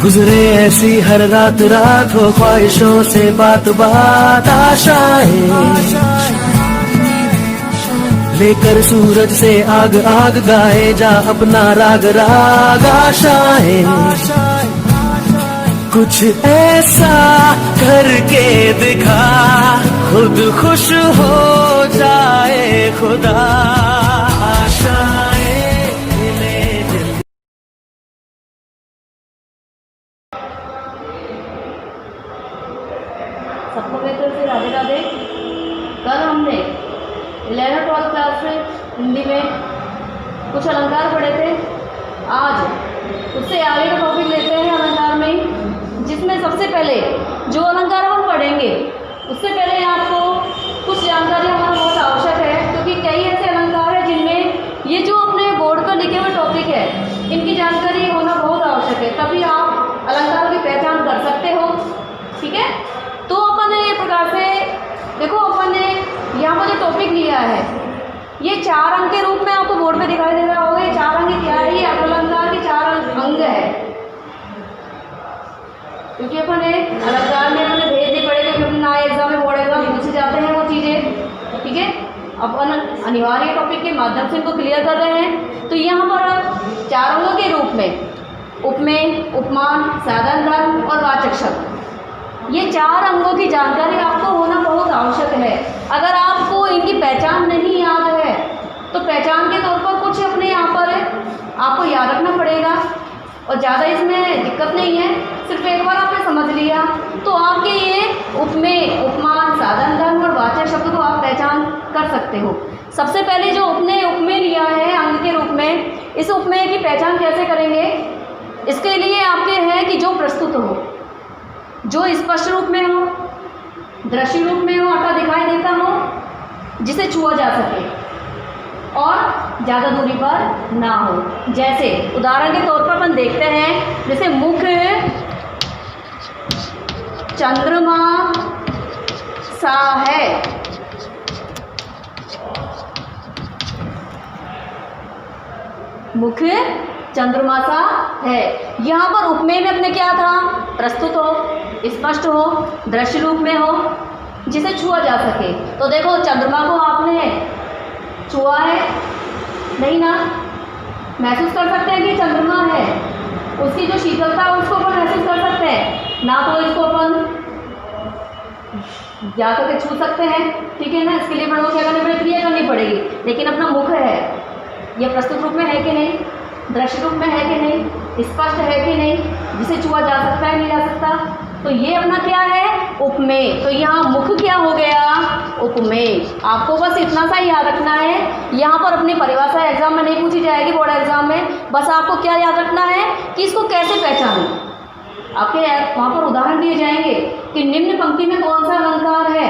गुजरे ऐसी हर रात रात हो ख्वाहिशों से बात बात आशाएं लेकर सूरज से आग आग गाए जा अपना राग राग आशाएं कुछ ऐसा करके दिखा खुद खुश हो जाए खुदा आशाएं मिले दिल। सबको मेरी तरफ से राधे राधे। कल हमने 11th-12th क्लास में हिंदी में कुछ अलंकार पढ़े थे। आज उससे आगे का टॉपिक लेते हैं अलंकार में, जिसमें सबसे पहले जो अलंकार हम पढ़ेंगे उससे पहले आपको कुछ जानकारी हमारा बहुत आवश्यक है, क्योंकि कई ऐसे अलंकार हैं जिनमें ये जो अपने बोर्ड पर लिखे हुए टॉपिक है इनकी जानकारी होना बहुत आवश्यक है, तभी आप अलंकारों की पहचान कर सकते हो। ठीक है, तो अपन ने ये प्रकार से देखो, अपन ने यहाँ पर जो टॉपिक लिया है ये 4 अंक के रूप में आपको बोर्ड पे दिखाई दे रहा होगा। ये 4 अंक क्या है? ये अलंकार के 4 अंग है, क्योंकि अपन ने अलंकार में अपने भेद नहीं पड़ेगा, क्योंकि ना एग्जाम में बोर्ड एग्जाम पूछे जाते हैं वो चीज़ें। ठीक है, अपन अनिवार्य टॉपिक के माध्यम से इनको क्लियर कर रहे हैं। तो यहाँ पर 4 अंगों के रूप में उपमेय, उपमान, साधन धर्म और वाचक शब्द, ये 4 अंगों की जानकारी आपको होना बहुत आवश्यक है। अगर आपको इनकी पहचान नहीं याद है तो पहचान के तौर पर कुछ अपने यहाँ पर आपको याद रखना पड़ेगा, और ज़्यादा इसमें दिक्कत नहीं है। सिर्फ एक बार आपने समझ लिया तो आपके ये उपमेय, उपमान, साधन धर्म और वाचक शब्द को आप पहचान कर सकते हो। सबसे पहले जो उपमेय लिया है अंग के रूप में, इस उपमेय की पहचान कैसे करेंगे? इसके लिए आपके है कि जो प्रस्तुत हो, जो स्पष्ट रूप में हो, दृश्य रूप में हो, अर्थात दिखाई देता हो, जिसे छुआ जा सके और ज़्यादा दूरी पर ना हो। जैसे उदाहरण के तौर पर अपन देखते हैं, जैसे मुख चंद्रमा सा है, मुख चंद्रमा सा है। यहाँ पर उपमेय में अपने क्या था? प्रस्तुत हो, स्पष्ट हो, दृश्य रूप में हो, जिसे छुआ जा सके। तो देखो, चंद्रमा को आपने छुआ है नहीं ना, महसूस कर सकते हैं कि चंद्रमा है, उसकी जो शीतलता है उसको अपन महसूस कर सकते हैं ना, तो इसको अपन जा करके छू सकते हैं। ठीक है ना, इसके लिए अपन को क्या करनी पड़ेगी? क्रिया करनी पड़ेगी। लेकिन अपना मुख है, यह प्रस्तुत रूप में है कि नहीं, दृश्य रूप में है कि नहीं, स्पष्ट है कि नहीं, जिसे छुआ जा सकता है नहीं जा सकता, तो ये अपना क्या है? उपमेय। तो यहाँ मुख क्या हो गया? उपमेय। आपको बस इतना सा याद रखना है। यहाँ पर अपनी परिभाषा एग्जाम में नहीं पूछी जाएगी, बोर्ड एग्जाम में। बस आपको क्या याद रखना है कि इसको कैसे पहचानें। आपके वहाँ पर उदाहरण दिए जाएंगे कि निम्न पंक्ति में कौन सा अलंकार है।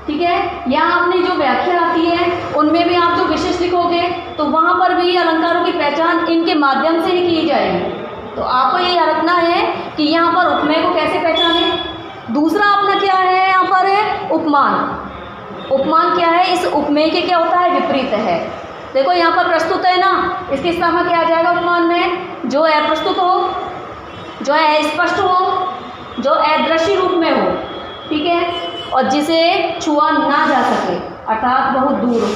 ठीक है, यहाँ आपने जो व्याख्या आती है उनमें भी आप जो विशेष लिखोगे तो वहाँ पर भी अलंकारों की पहचान इनके माध्यम से ही की जाएगी। तो आपको ये याद रखना है कि यहाँ पर उपमेय को कैसे पहचानें। दूसरा अपना क्या है यहाँ पर? है उपमान। उपमान क्या है? इस उपमेय के क्या होता है? विपरीत है। देखो यहाँ पर प्रस्तुत है ना, इसके स्थान क्या आ जाएगा उपमान में? जो अप्रस्तुत हो, जो अस्पष्ट हो, जो अदृश्य रूप में हो। ठीक है, और जिसे छुआ ना जा सके, अर्थात बहुत दूर हो।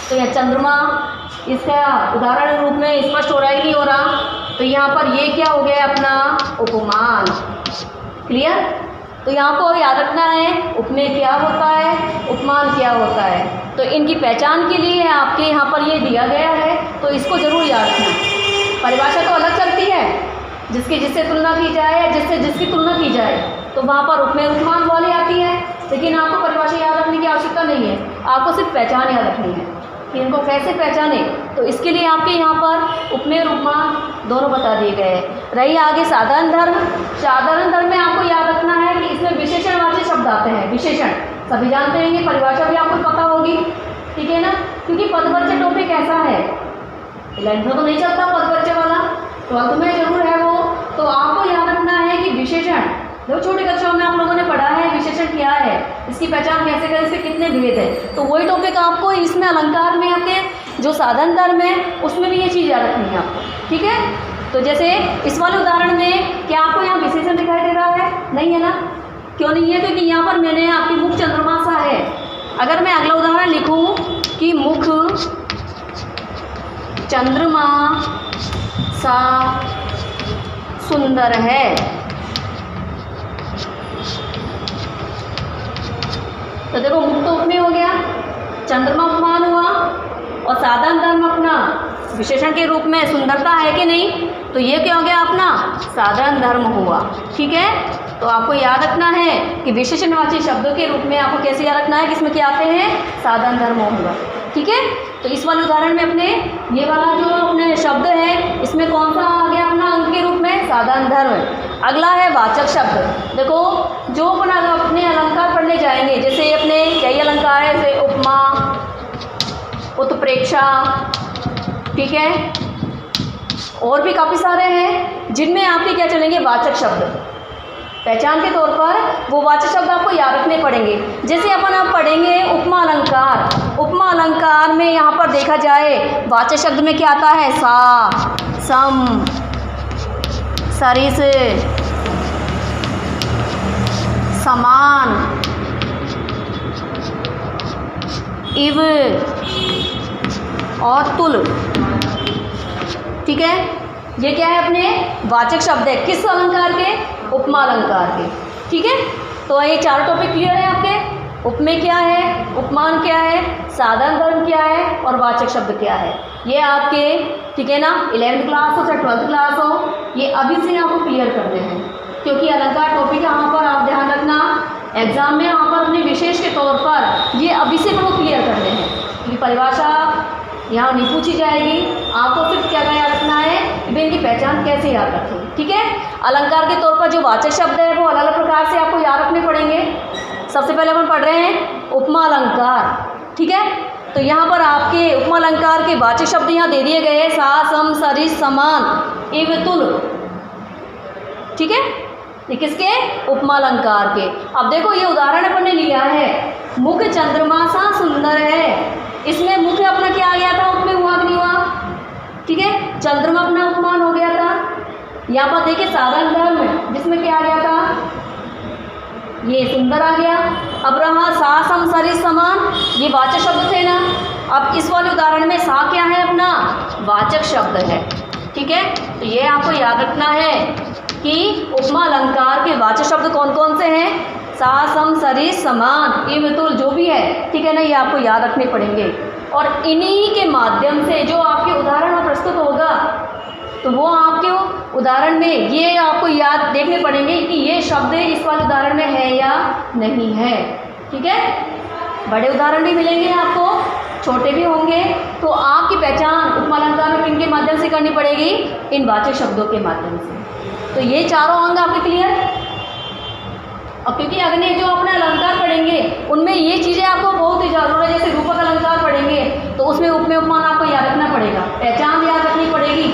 तो यह चंद्रमा इसका उदाहरण रूप में स्पष्ट हो रहा है कि नहीं हो रहा? तो यहाँ पर ये क्या हो गया? अपना उपमान। क्लियर? तो यहाँ को याद रखना है उपमेय क्या होता है, उपमान क्या होता है। तो इनकी पहचान के लिए आपके यहाँ पर ये दिया गया है, तो इसको जरूर याद रखना। परिभाषा तो अलग चलती है, जिससे तुलना की जाए, जिसकी तुलना की जाए तो वहाँ पर उपमेय उपमान वाली आती है, लेकिन आपको परिभाषा याद रखने की आवश्यकता नहीं है। आपको सिर्फ पहचान याद रखनी है कि इनको कैसे पहचाने। तो इसके लिए आपके यहाँ पर उपमेय और उपमान दोनों बता दिए गए हैं। रही आगे साधारण धर्म। साधारण धर्म में आपको याद रखना है कि इसमें विशेषणवाची शब्द आते हैं। विशेषण सभी जानते हैं, परिभाषा भी आपको पता होगी। ठीक है ना, क्योंकि पदपरिचय टॉपिक ऐसा है, 11th में तो नहीं चलता पदपरिचय वाला, 12th में जरूर है वो। तो आपको याद रखना है कि विशेषण, जो छोटी कक्षाओं में आप लोगों ने पढ़ा है विशेषण क्या है, इसकी पहचान कैसे करें, इसके कितने भेद है। तो वही टॉपिक आपको इसमें अलंकार में आपके जो साधन धर्म है उसमें भी ये चीज़ याद रखनी है आपको, ठीक है। तो जैसे इस वाले उदाहरण में क्या आपको यहाँ विशेषण दिखाई दे रहा है? नहीं है ना? क्यों नहीं है? क्योंकि यहाँ पर मैंने आपकी मुख चंद्रमा सा है। अगर मैं अगला उदाहरण लिखूँ कि मुख चंद्रमा सा सुंदर है, तो देखो मुख तो उपमेय हो गया, चंद्रमा उपमान हुआ और साधन धर्म अपना विशेषण के रूप में सुंदरता है कि नहीं, तो ये क्या हो गया अपना साधारण धर्म हुआ, ठीक है। तो आपको याद रखना है कि विशेषणवाची शब्दों के रूप में आपको कैसे याद रखना है कि इसमें क्या आते हैं? साधारण धर्म होगा, ठीक है। तो इस वाले उदाहरण में अपने ये वाला जो अपने शब्द है इसमें कौन सा आ गया अपना अंक के रूप में? साधारण धर्म। अगला है वाचक शब्द। देखो जो अपने अलंकार पढ़ने जाएंगे, जैसे अपने कई अलंकार है, जैसे उपमा, उत्प्रेक्षा, ठीक है, और भी काफ़ी सारे हैं जिनमें आपके क्या चलेंगे? वाचक शब्द। पहचान के तौर पर वो वाचक शब्द आपको याद रखने पड़ेंगे। जैसे अपन आप पढ़ेंगे उपमा अलंकार। उपमा अलंकार में यहाँ पर देखा जाए वाचक शब्द में क्या आता है? सा, सम, सरिस, समान, इव और तुल, ठीक है। ये क्या है? अपने वाचक शब्द है। किस अलंकार के? उपमा अलंकार के, ठीक है। तो ये चार टॉपिक क्लियर है आपके। उपमेय क्या है, उपमान क्या है, साधारण धर्म क्या है और वाचक शब्द क्या है, ये आपके, ठीक है ना, 11th क्लास हो चाहे 12th क्लास हो, ये अभी से आपको क्लियर करने हैं। क्योंकि अलंकार टॉपिक यहाँ पर आप ध्यान रखना, एग्जाम में यहाँ पर अपने विशेष के तौर पर ये अभी से आपको क्लियर करने हैं। क्योंकि परिभाषा यहाँ नहीं पूछी जाएगी, आपको सिर्फ क्या याद रखना है कि इनकी पहचान कैसे याद रखें, ठीक है। अलंकार के तौर पर जो वाचक शब्द है वो अलग अलग प्रकार से आपको याद रखने पड़ेंगे। सबसे पहले अपन पढ़ रहे हैं उपमा अलंकार, ठीक है। तो यहाँ पर आपके उपमा अलंकार के वाचक शब्द यहाँ दे दिए गए हैं, सा, सम, सरिस, समान, इव, तुल, ठीक है। ये किसके? उपमा अलंकार के। अब देखो ये उदाहरण अपन ने लिया है, मुख चंद्रमा सा सुंदर है। इसमें मुख अपना क्या आ गया था? उपमेय हुआ कि नहीं हुआ? ठीक है, चंद्रमा अपना उपमान हो गया था। यहाँ पर देखिए साधारण धर्म जिसमें क्या आ गया था? ये सुंदर आ गया। अब रहा सा, सम, सरिस, समान, ये वाचक शब्द थे ना। अब इस वाले उदाहरण में सा क्या है? अपना वाचक शब्द है, ठीक है। तो ये आपको याद रखना है कि उपमा अलंकार के वाचक शब्द कौन कौन से हैं? सा, सम, सरिस, समान, इव, तुल, जो भी है, ठीक है ना, ये आपको याद रखने पड़ेंगे। और इन्हीं के माध्यम से जो आपके उदाहरण में प्रस्तुत होगा, तो वो आपके उदाहरण में ये आपको याद देखने पड़ेंगे कि ये शब्द इस वाले उदाहरण में है या नहीं है, ठीक है। बड़े उदाहरण भी मिलेंगे आपको, छोटे भी होंगे, तो आपकी पहचान उपमा अलंकार में किनके माध्यम से करनी पड़ेगी? इन वाचक शब्दों के माध्यम से। तो ये चारों अंग आपके क्लियर। और क्योंकि अगले जो अपने अलंकार पढ़ेंगे उनमें ये चीज़ें आपको बहुत ही जरूर है। जैसे रूपक अलंकार पढ़ेंगे तो उसमें उपमेय उपमान आपको याद रखना पड़ेगा, पहचान याद रखनी पड़ेगी,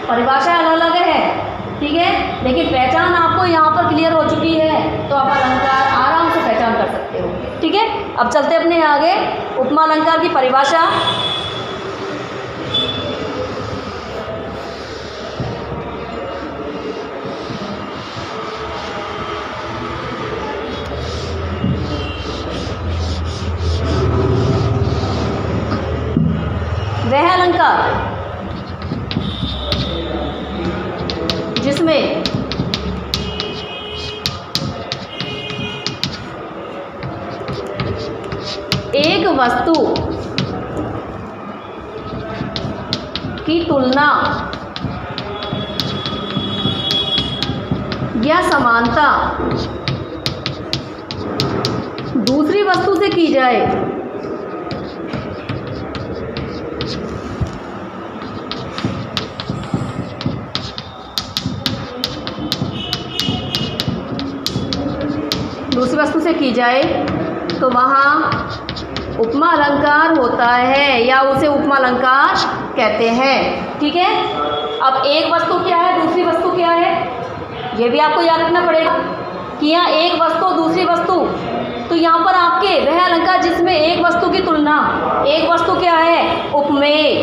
परिभाषा अलग अलग है, ठीक है, लेकिन पहचान आपको यहाँ पर क्लियर हो चुकी है, तो आप अलंकार आराम से पहचान कर सकते हो, ठीक है। अब चलते अपने आगे उपमा अलंकार की परिभाषा। वह अलंकार जिसमें एक वस्तु की तुलना या समानता दूसरी वस्तु से की जाए, दूसरी वस्तु से की जाए तो वहाँ उपमा अलंकार होता है या उसे उपमा अलंकार कहते हैं, ठीक है। अब एक वस्तु क्या है, दूसरी वस्तु क्या है, ये भी आपको याद रखना पड़ेगा कि यहाँ एक वस्तु दूसरी वस्तु, तो यहाँ पर आपके वह अलंकार जिसमें एक वस्तु की तुलना, एक वस्तु क्या है? उपमेय,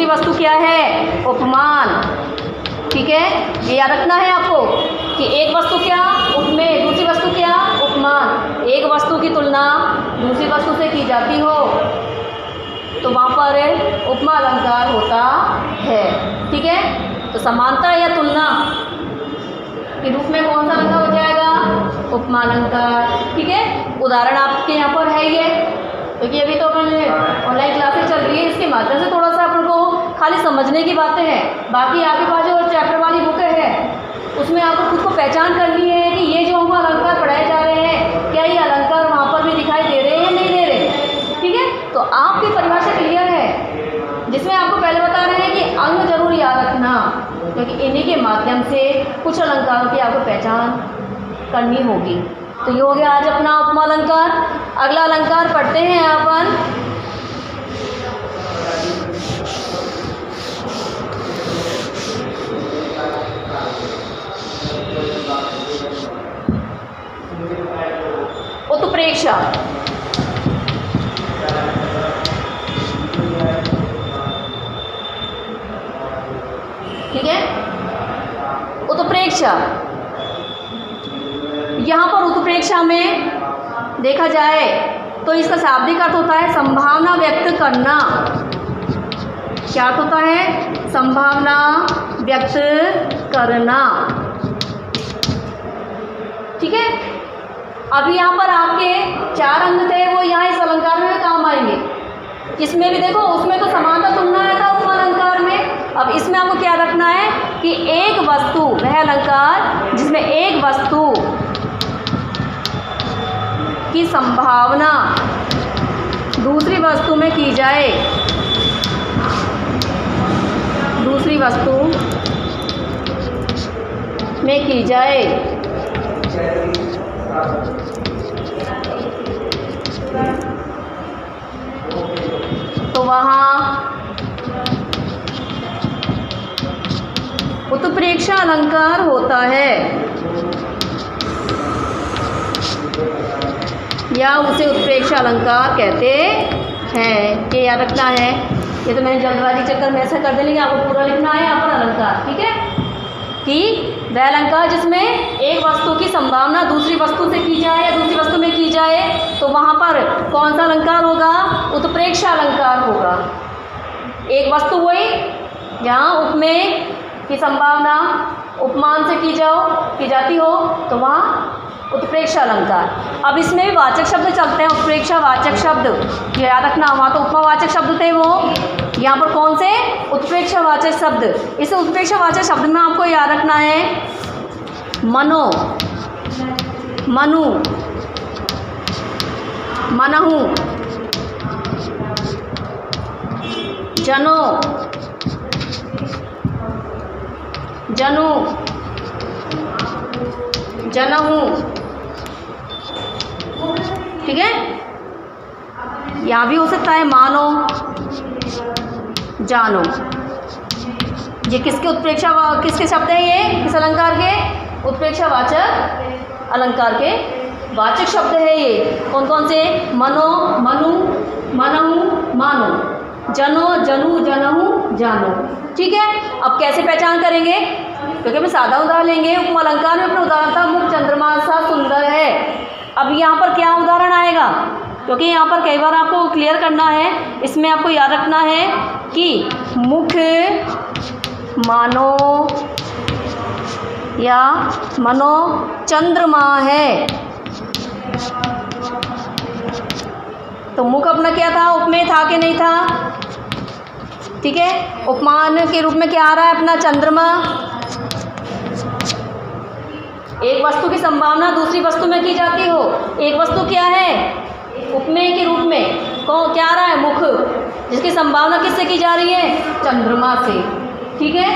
वस्तु क्या है? उपमान। ठीक है, ये याद रखना है आपको कि एक वस्तु क्या? उपमेय, दूसरी वस्तु क्या? उपमान। एक वस्तु की तुलना दूसरी वस्तु से की जाती हो तो वहाँ पर उपमा अलंकार होता है। ठीक है, तो समानता या तुलना के रूप में कौन सा अलंकार हो जाएगा? उपमा अलंकार। ठीक है, उदाहरण आपके यहाँ पर है ये, क्योंकि अभी तो अपन ऑनलाइन क्लासेस चल रही है, इसके माध्यम से थोड़ा सा अपन को खाली समझने की बातें हैं। बाकी आपके पास जो चैप्टर वाली बुक है उसमें आपको खुद को पहचान करनी है कि ये जो हमको अलंकार पढ़ाए जा रहे हैं, क्या ये अलंकार वहाँ पर भी दिखाई दे रहे हैं या नहीं दे रहे। ठीक है, तो आपकी परिभाषा क्लियर है, जिसमें आपको पहले बता रहे हैं कि अंग जरूर याद रखना, क्योंकि इन्हीं के माध्यम से कुछ अलंकारों की आपको पहचान करनी होगी। तो ये हो गया आज अपना उपमा अलंकार। अगला अलंकार पढ़ते हैं अपन उत्प्रेक्षा। ठीक है, उत्प्रेक्षा। यहाँ पर उत्प्रेक्षा में देखा जाए तो इसका शाब्दिक अर्थ होता है संभावना व्यक्त करना। क्या अर्थ होता है? संभावना व्यक्त करना। ठीक है, अब यहाँ पर आपके 4 अंग थे, वो यहाँ इस अलंकार में काम आएंगे। इसमें भी देखो, उसमें तो समानता तुलना आया था उपमा अलंकार में। अब इसमें आपको क्या रखना है कि एक वस्तु, वह अलंकार जिसमें एक वस्तु की संभावना दूसरी वस्तु में की जाए, दूसरी वस्तु में की जाए, तो वहाँ उत्प्रेक्षा अलंकार होता है, या उसे उत्प्रेक्षा अलंकार कहते हैं। ये याद रखना है। ये तो मैंने जल्दबाजी चक्कर में ऐसा कर दे, लेकिन आपको पूरा लिखना है यहाँ पर अलंकार। ठीक है, कि वह अलंकार जिसमें एक वस्तु की संभावना दूसरी वस्तु से की जाए या दूसरी वस्तु में की जाए, तो वहाँ पर कौन सा अलंकार होगा? उत्प्रेक्षा अलंकार होगा। एक वस्तु हुई जहाँ उपमेय की संभावना उपमान से की जाती हो तो वहाँ उत्प्रेक्षा अलंकार। अब इसमें भी वाचक शब्द चलते हैं, उत्प्रेक्षा वाचक शब्द याद रखना। वहाँ तो उपमावाचक शब्द थे, वो यहाँ पर कौन से? उत्प्रेक्षा वाचक शब्द। इस उत्प्रेक्षा वाचक शब्द में आपको याद रखना है मनो, मनु, मनहु, जनो, जनु, जनहु। ठीक है, यहाँ भी हो सकता है मानो, जानो। ये किसके उत्प्रेक्षा, किसके शब्द हैं ये? किस अलंकार के? उत्प्रेक्षा वाचक अलंकार के वाचक शब्द है ये। कौन कौन से? मनो, मनु, मनहु, मानो, जनो, जनु, जनहु, जानो। ठीक है, अब कैसे पहचान करेंगे? क्योंकि मैं सादा उदाहरण लेंगे। उपमा अलंकार में अपना उदाहरण था मुख चंद्रमा सा सुंदर है। अब यहाँ पर क्या उदाहरण आएगा? क्योंकि यहाँ पर कई बार आपको क्लियर करना है, इसमें आपको याद रखना है कि मुख मानो या मनो चंद्रमा है। तो मुख अपना क्या था? उपमेय था कि नहीं था? ठीक है, उपमान के रूप में क्या आ रहा है अपना? चंद्रमा। एक वस्तु की संभावना दूसरी वस्तु में की जाती हो। एक वस्तु क्या है? उपमेय के रूप में कौन क्या आ रहा है? मुख, जिसकी संभावना किससे की जा रही है? चंद्रमा से। ठीक है,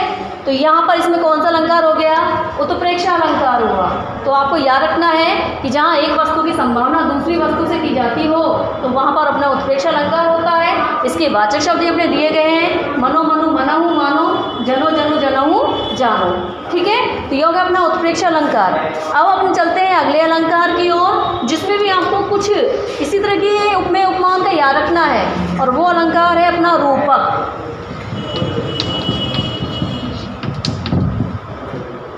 तो यहाँ पर इसमें कौन सा अलंकार हो गया? उत्प्रेक्षा अलंकार हुआ। तो आपको याद रखना है कि जहाँ एक वस्तु की संभावना दूसरी वस्तु से की जाती हो तो वहाँ पर अपना उत्प्रेक्षा अलंकार होता है। इसके वाचक शब्द अपने दिए गए हैं मनो, मनु, मनहु, मानो, जनो, जनु, जनहु, जानो। ठीक है, तो ये होगा अपना उत्प्रेक्षा अलंकार। अब अपन चलते हैं अगले अलंकार की ओर, जिसमें भी आपको कुछ इसी तरह की उपमेय उपमान का याद रखना है, और वो अलंकार है अपना रूपक।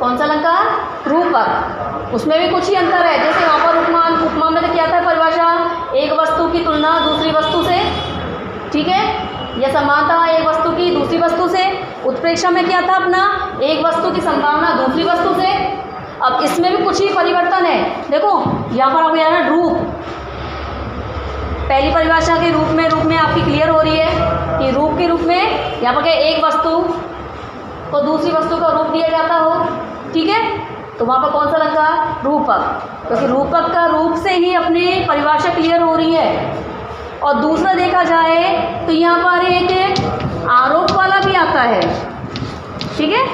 कौन सा अलंकार? रूपक। उसमें भी कुछ ही अंतर है, जैसे वहाँ पर उपमान, उपमा में तो क्या था परिभाषा? एक वस्तु की तुलना दूसरी वस्तु से, ठीक है, या समानता एक वस्तु की दूसरी वस्तु से। उत्प्रेक्षा में क्या था अपना? एक वस्तु की संभावना दूसरी वस्तु से। अब इसमें भी कुछ ही परिवर्तन है। देखो यहाँ पर आपको याद है रूप, पहली परिभाषा के रूप में आपकी क्लियर हो रही है कि रूप के रूप में यहाँ पर क्या, एक वस्तु को दूसरी वस्तु का रूप दिया जाता हो, ठीक है, तो वहाँ पर कौन सा अलंकार? रूपक, क्योंकि रूपक का रूप से ही अपनी परिभाषा क्लियर हो रही है। और दूसरा देखा जाए तो यहाँ पर एक आरोप वाला भी आता है, ठीक है,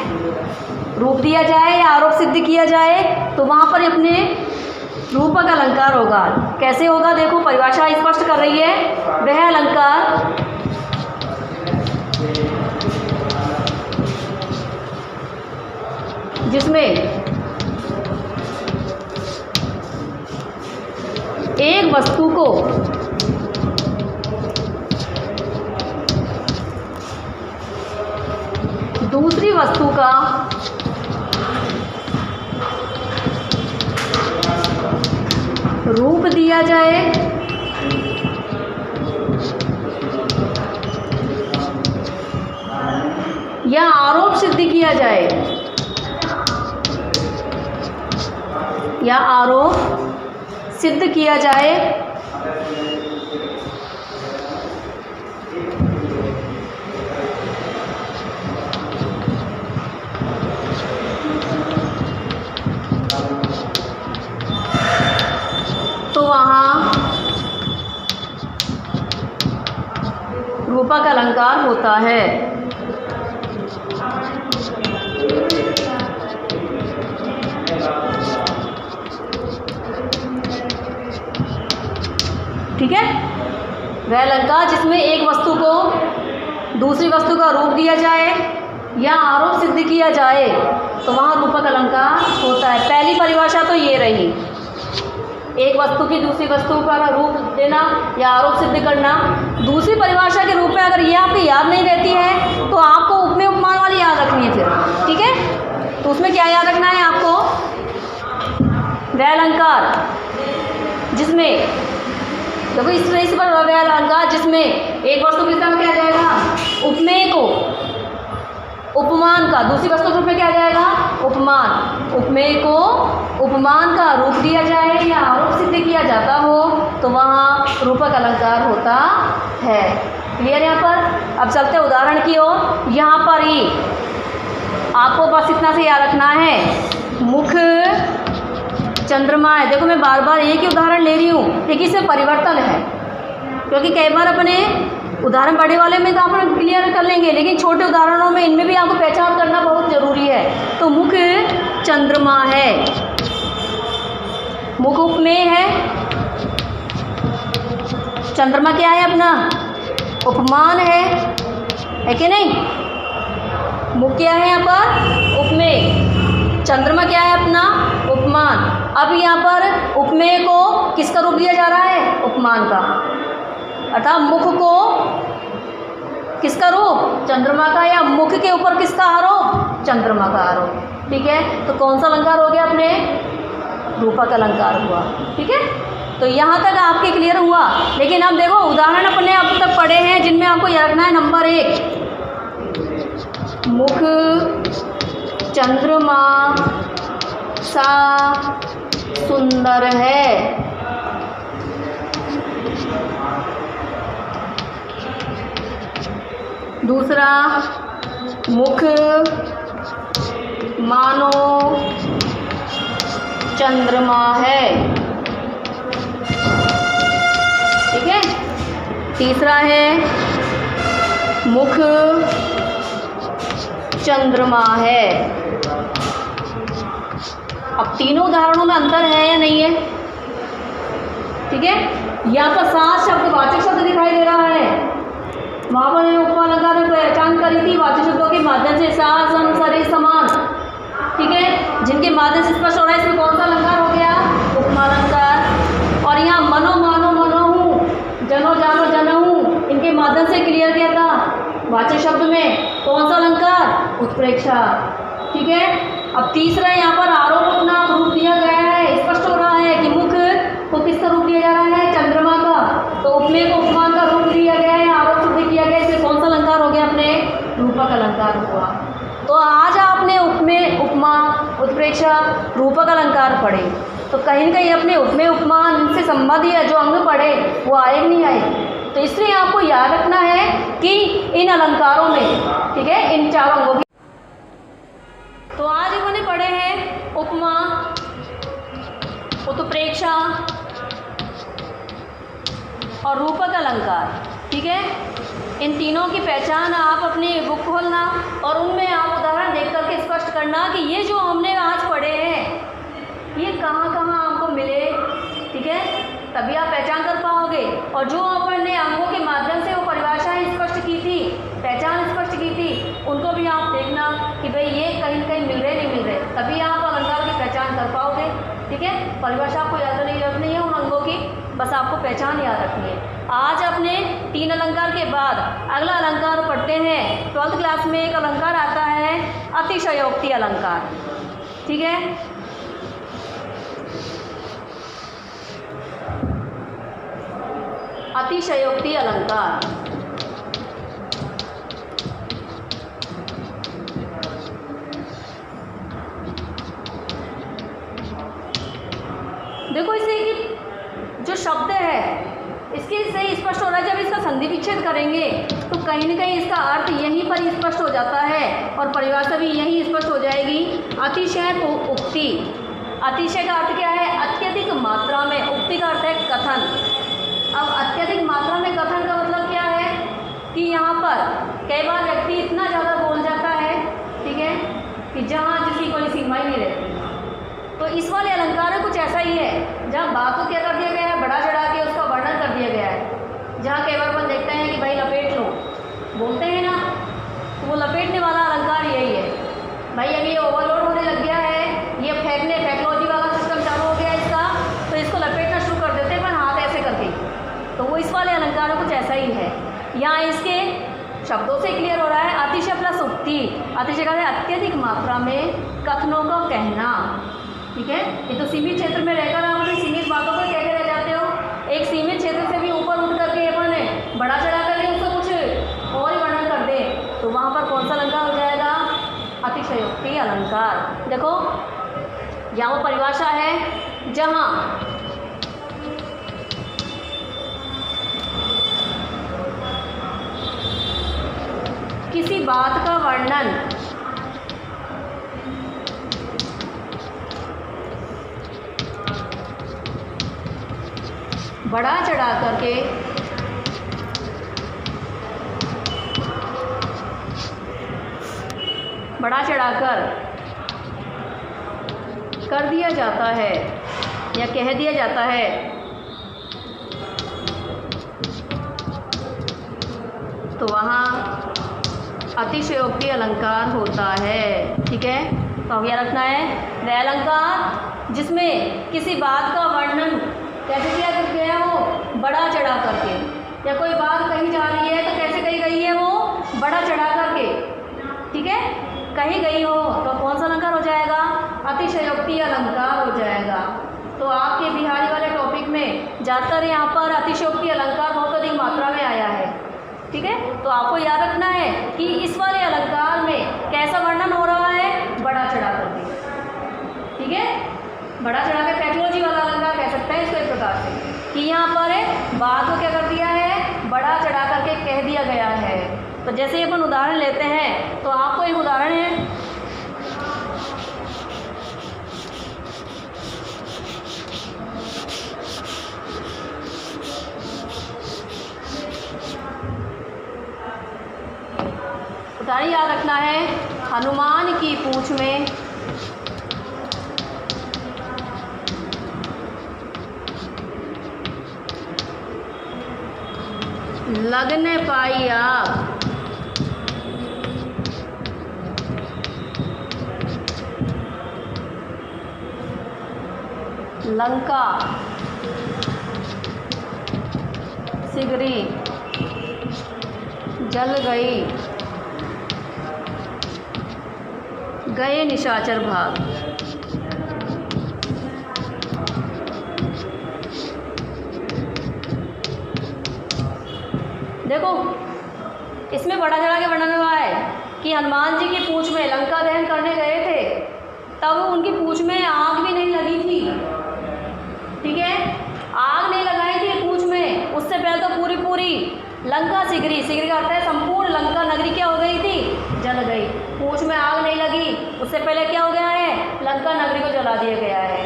रूप दिया जाए या आरोप सिद्ध किया जाए तो वहाँ पर अपने रूपक अलंकार होगा। कैसे होगा? देखो परिभाषा स्पष्ट कर रही है, वह अलंकार जिसमें एक वस्तु को दूसरी वस्तु का रूप दिया जाए या आरोप सिद्ध किया जाए, या आरोप सिद्ध किया जाए तो वहाँ रूपक अलंकार होता है। ठीक है, वह अलंकार जिसमें एक वस्तु को दूसरी वस्तु का रूप दिया जाए या आरोप सिद्ध किया जाए तो वहाँ रूपक अलंकार होता है। पहली परिभाषा तो ये रही, एक वस्तु की दूसरी वस्तु का रूप देना या आरोप सिद्ध करना। दूसरी परिभाषा के रूप में अगर ये आपको याद नहीं रहती है तो आपको उपमेय उपमान वाली याद रखनी है फिर, ठीक है। तो उसमें क्या याद रखना है आपको? वह अलंकार जिसमें, देखो इस पर वह अलंकार जिसमें एक वस्तु के साथ क्या जाएगा? उपमेय को उपमान का, दूसरी वस्तु के रूप में क्या जाएगा? उपमान। उपमेय को उपमान का रूप दिया जाए या आरोप सिद्ध किया जाता हो तो वहाँ रूपक अलंकार होता है। क्लियर यहाँ पर? अब चलते उदाहरण की ओर। यहाँ पर ही आपको बस इतना से याद रखना है, मुख चंद्रमा है। देखो मैं बार बार एक ही उदाहरण ले रही हूँ लेकिन इसमें परिवर्तन है, क्योंकि कई बार अपने उदाहरण बड़े वाले में तो आप क्लियर कर लेंगे लेकिन छोटे उदाहरणों में इनमें भी आपको पहचान करना बहुत ज़रूरी है। तो मुख चंद्रमा है, मुख उपमेय है, चंद्रमा क्या है अपना? उपमान है कि नहीं? मुख क्या है यहाँ पर? उपमेय। चंद्रमा क्या है अपना? उपमान। अब यहाँ पर उपमेय को किसका रूप दिया जा रहा है? उपमान का। अर्थात मुख को किसका रूप? चंद्रमा का। या मुख के ऊपर किसका आरोप? चंद्रमा का आरोप। ठीक है, तो कौन सा अलंकार हो गया अपने? रूपक अलंकार हुआ। ठीक है, तो यहाँ तक आपके क्लियर हुआ। लेकिन अब देखो उदाहरण अपने अब तक पढ़े हैं जिनमें आपको याद रखना है। नंबर 1, मुख चंद्रमा सा सुंदर है। दूसरा, मुख मानो चंद्रमा है। ठीक है। तीसरा है मुख चंद्रमा है। अब तीनों उदाहरणों में अंतर है या नहीं है? ठीक है, यहाँ पर 7 शब्द वाचक शब्द दिखाई दे रहा है। वहाँ पर उपमा अलंकार में पहचान करी थी वाचक शब्दों के माध्यम से, सा सम सरे समान। ठीक है, जिनके माध्यम से स्पष्ट हो रहा है इसमें कौन सा अलंकार हो गया? उपमा अलंकार। और यहाँ मनो मानो मनोहू, जनो जानो जनहू, इनके माध्यम से क्लियर किया था वाचक शब्द में कौन सा अलंकार? उत्प्रेक्षा। ठीक है, अब तीसरा यहाँ पर आरोप उपनाम रूप दिया गया है। स्पष्ट हो रहा है कि मुख को किसका रूप दिया जा रहा है, चंद्रमा का। तो उपमेय को उपमान का रूप दिया गया है, आरोप शुद्धि किया गया है। इसमें कौन सा अलंकार हो गया अपने, रूपक अलंकार हुआ। तो आज आपने उपमेय, उपमा, उत्प्रेक्षा, रूपक अलंकार पढ़े, तो कहीं न कहीं अपने उपमेय उपमान से संबंधित जो अंग पढ़े वो आए नहीं आए। तो इसलिए आपको याद रखना है कि इन अलंकारों में, ठीक है, इन चारों अंगों की। तो आज इन्होंने पढ़े हैं उपमा, उत्प्रेक्षा और रूपक अलंकार, ठीक है। इन तीनों की पहचान आप अपनी बुक खोलना और उनमें आप उदाहरण देख करके स्पष्ट करना कि ये जो हमने आज पढ़े हैं ये कहाँ कहाँ आपको मिले, ठीक है, तभी आप पहचान कर पाओगे। और जो आपने अंगों के माध्यम से वो परिभाषाएं स्पष्ट की थी, पहचान स्पष्ट की थी, उनको भी आप देखना कि भाई ये कहीं कहीं मिल रहे नहीं मिल रहे, तभी आप अलंकार की पहचान कर पाओगे, ठीक है। परिभाषा आपको याद नहीं रखनी है उन अंगों की, बस आपको पहचान याद रखनी है। आज अपने 3 अलंकार के बाद अगला अलंकार पढ़ते हैं। 12th क्लास में एक अलंकार आता है अतिशयोक्ति अलंकार, ठीक है। अतिशयोक्ति अलंकार, देखो इसे कि जो शब्द है इसके से स्पष्ट हो रहा है। जब इसका संधि विच्छेद करेंगे तो कहीं न कहीं इसका अर्थ यहीं पर स्पष्ट हो जाता है और परिभाषा भी यहीं स्पष्ट हो जाएगी। अतिशय को उक्ति, अतिशय का अर्थ क्या है, अत्यधिक मात्रा में, उक्ति का अर्थ है कथन। अब अत्यधिक मात्रा में कथन का मतलब क्या है कि यहाँ पर कई बार व्यक्ति इतना ज़्यादा बोल जाता है, ठीक है, कि जहाँ जिसकी कोई सीमा ही नहीं रहती। तो इस वाले अलंकार में कुछ ऐसा ही है, जहाँ बात को क्या कर दिया गया है, बढ़ा चढ़ा के उसका वर्णन कर दिया गया है। जहाँ कई बार अपन देखते हैं कि भाई लपेट लो, बोलते हैं ना, तो वो लपेटने वाला अलंकार यही है। भाई अभी ये ओवरलोड होने लग गया है, ये फैक्लॉजी वाला सिस्टम चालू हो गया इसका, तो इसको लपेटना शुरू कर देते हैं पर हाथ ऐसे करके। तो वो इस वाले अलंकार में कुछ ऐसा ही है। यहाँ इसके शब्दों से क्लियर हो रहा है, अतिशय प्लस उक्ति। अतिशय का है अत्यधिक मात्रा में कथनों का कहना, ठीक है। ये तो सीमित क्षेत्र में रहकर आप अपनी सीमित बातों पर कहते रह जाते हो। एक सीमित क्षेत्र से भी ऊपर उठ करके अपन बड़ा चढ़ा करके उसको कुछ और ही वर्णन कर दे, तो वहाँ पर कौन सा अलंकार हो जाएगा, अतिशयोक्ति अलंकार। देखो यहाँ वो परिभाषा है जहाँ किसी बात का वर्णन बढ़ा चढ़ा करके बढ़ा चढ़ाकर कर दिया जाता है या कह दिया जाता है, तो वहाँ अतिशयोक्ति अलंकार होता है, ठीक है। तो अब यह रखना है वह अलंकार जिसमें किसी बात का वर्णन कैसे किया गया हो, बड़ा चढ़ा करके, या कोई बात कही जा रही है तो कैसे कही गई है वो, बड़ा चढ़ा करके, ठीक है, कही गई हो, तो कौन सा अलंकार हो जाएगा, अतिशयोक्ति अलंकार हो जाएगा। तो आपके बिहारी वाले टॉपिक में ज़्यादातर यहाँ पर अतिशयोक्ति अलंकार बहुत अधिक मात्रा में आया है, ठीक है। तो आपको याद रखना है कि इस वाले अलंकार में कैसा वर्णन हो रहा है, बड़ा चढ़ा करके, ठीक है, बड़ा चढ़ा के टेक्नोलॉजी वाला अलंकार कह सकते हैं इसको एक प्रकार से, कि यहाँ पर बात को क्या कर दिया है, बड़ा चढ़ा करके कह दिया गया है। तो जैसे अपन उदाहरण लेते हैं, तो आपको एक उदाहरण है, उदाहरण याद रखना है, हनुमान की पूंछ में लग न पाई आग, लंका सिगरी जल गई, गए निशाचर भाग। देखो इसमें बड़ा चढ़ा के वर्णन हुआ है कि हनुमान जी की पूंछ में लंका दहन करने गए थे, तब उनकी पूंछ में आग भी नहीं लगी थी। ठीक है, आग नहीं लगाई थी पूंछ में, उससे पहले तो पूरी पूरी लंका सिगरी, सिगरी का अर्थ है संपूर्ण लंका नगरी क्या हो गई थी, जल गई। पूंछ में आग नहीं लगी, उससे पहले क्या हो गया है, लंका नगरी को जला दिया गया है।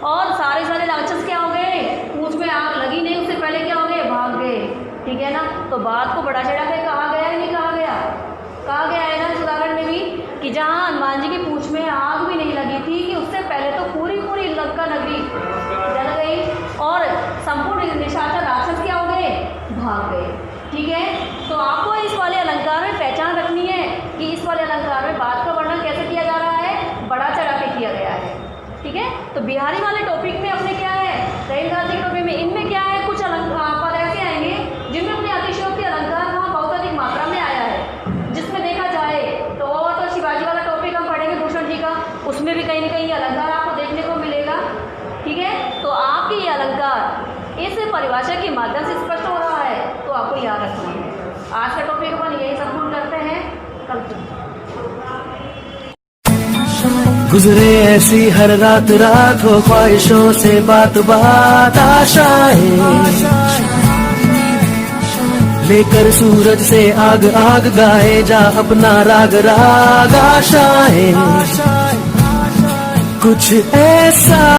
और सारे राक्षस क्या हो गए, पूंछ में आग लगी नहीं, उससे पहले क्या हो गए, भाग गए। ठीक है ना, तो बात को बड़ा चढ़ा के कहा गया है, नहीं कहा गया, कहा गया है ना इस उदाहरण में भी कि जहाँ हनुमान जी की पूंछ में आग भी नहीं लगी थी, कि उससे पहले तो पूरी पूरी लंका नगरी जल गई और संपूर्ण निशाचर राक्षस क्या हो गए, भाग गए। ठीक है, तो आपको इस वाले अलंकार में पहचान रखनी है कि इस वाले अलंकार में बात का वर्णन कैसे किया जा रहा है, बड़ा चढ़ा के किया गया है। ठीक है, तो बिहारी वाले टॉपिक में अपने क्या है, रहीमदास जी के टॉपिक में इनमें क्या है, कुछ पद ऐसे आएंगे जिनमें अपने अतिशयोक्ति अलंकार वहाँ बहुत अधिक मात्रा में आया है, जिसमें देखा जाए तो शिवाजी वाला टॉपिक हम पढ़ेंगे भूषण जी का, उसमें भी कहीं ना कहीं अलंकार आपको देखने को मिलेगा। ठीक है, तो आपके ये अलंकार इस परिभाषा के माध्यम से स्पष्ट हो रहा है, तो आपको याद रखना है। आज का टॉपिक अपन यही संपूर्ण करते हैं, कल गुजरे ऐसी हर रात रात हो ख्वाहिशों से बात बात आशाएं, लेकर सूरज से आग आग गाए जा अपना राग राग आशाएं, कुछ ऐसा